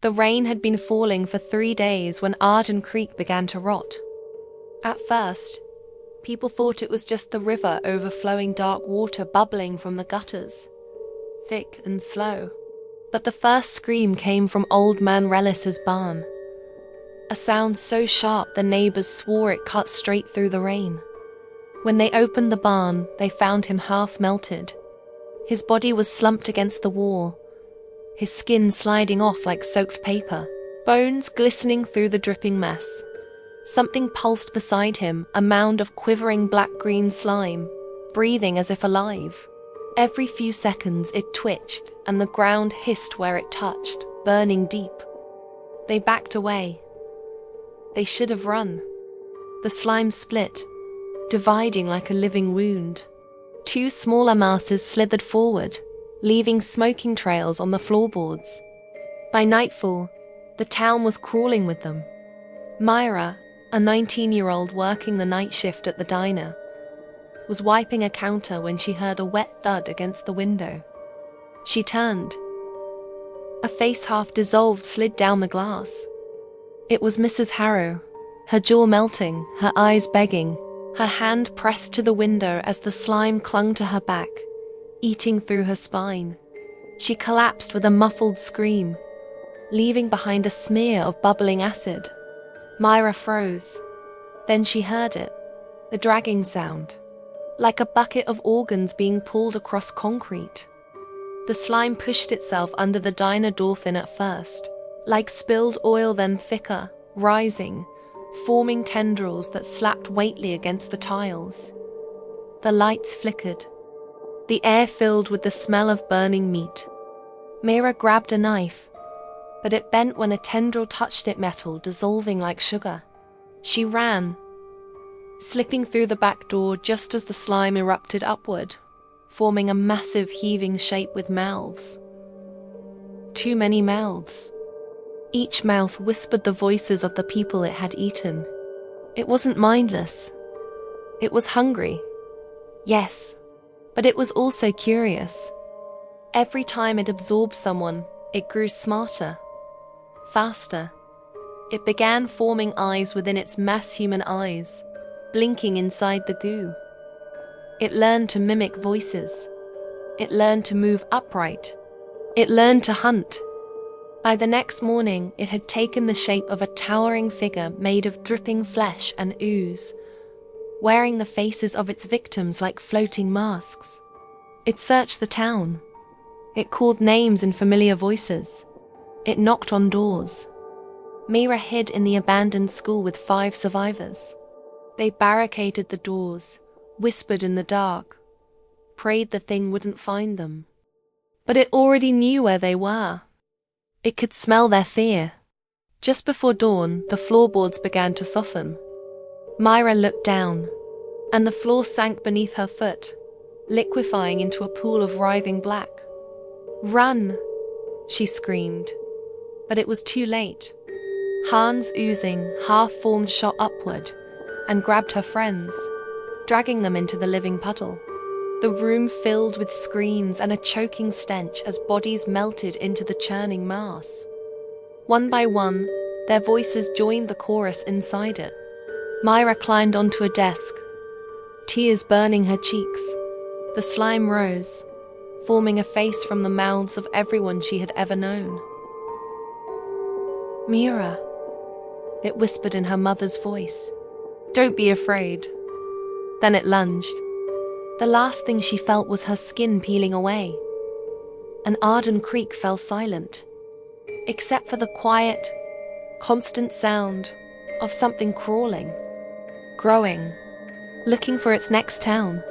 The rain had been falling for 3 days when Arden Creek began to rot. At first, people thought it was just the river overflowing dark water bubbling from the gutters, thick and slow. But the first scream came from Old Man Relis's barn. A sound so sharp the neighbors swore it cut straight through the rain. When they opened the barn, they found him half melted. His body was slumped against the wall, his skin sliding off like soaked paper, bones glistening through the dripping mess. Something pulsed beside him, a mound of quivering black-green slime, breathing as if alive. Every few seconds it twitched, and the ground hissed where it touched, burning deep. They backed away. They should have run. The slime split, dividing like a living wound. 2 smaller masses slithered forward, leaving smoking trails on the floorboards. By nightfall, the town was crawling with them. Myra, a 19-year-old working the night shift at the diner, was wiping a counter when she heard a wet thud against the window. She turned. A face half dissolved slid down the glass. It was Mrs. Harrow, her jaw melting, her eyes begging, her hand pressed to the window as the slime clung to her back, eating through her spine. She collapsed with a muffled scream, leaving behind a smear of bubbling acid. Myra froze. Then she heard it, the dragging sound, like a bucket of organs being pulled across concrete. The slime pushed itself under the diner door fin at first, like spilled oil, then thicker, rising, forming tendrils that slapped weightily against the tiles. The lights flickered. The air filled with the smell of burning meat. Myra grabbed a knife, but it bent when a tendril touched it metal, dissolving like sugar. She ran, slipping through the back door just as the slime erupted upward, forming a massive heaving shape with mouths. Too many mouths. Each mouth whispered the voices of the people it had eaten. It wasn't mindless. It was hungry. Yes, but it was also curious. Every time it absorbed someone, it grew smarter, faster. It began forming eyes within its mass human eyes, blinking inside the goo. It learned to mimic voices. It learned to move upright. It learned to hunt. By the next morning, it had taken the shape of a towering figure made of dripping flesh and ooze, wearing the faces of its victims like floating masks. It searched the town. It called names in familiar voices. It knocked on doors. Myra hid in the abandoned school with 5 survivors. They barricaded the doors, whispered in the dark, prayed the thing wouldn't find them. But it already knew where they were. It could smell their fear. Just before dawn, the floorboards began to soften. Myra looked down, and the floor sank beneath her foot, liquefying into a pool of writhing black. "Run!" she screamed, but it was too late. Hans, oozing, half-formed, shot upward and grabbed her friends, dragging them into the living puddle. The room filled with screams and a choking stench as bodies melted into the churning mass. One by one, their voices joined the chorus inside it. Myra climbed onto a desk, tears burning her cheeks. The slime rose, forming a face from the mouths of everyone she had ever known. "Myra," it whispered in her mother's voice. "Don't be afraid." Then it lunged. The last thing she felt was her skin peeling away. And Arden Creek fell silent, except for the quiet, constant sound of something crawling, growing, looking for its next town.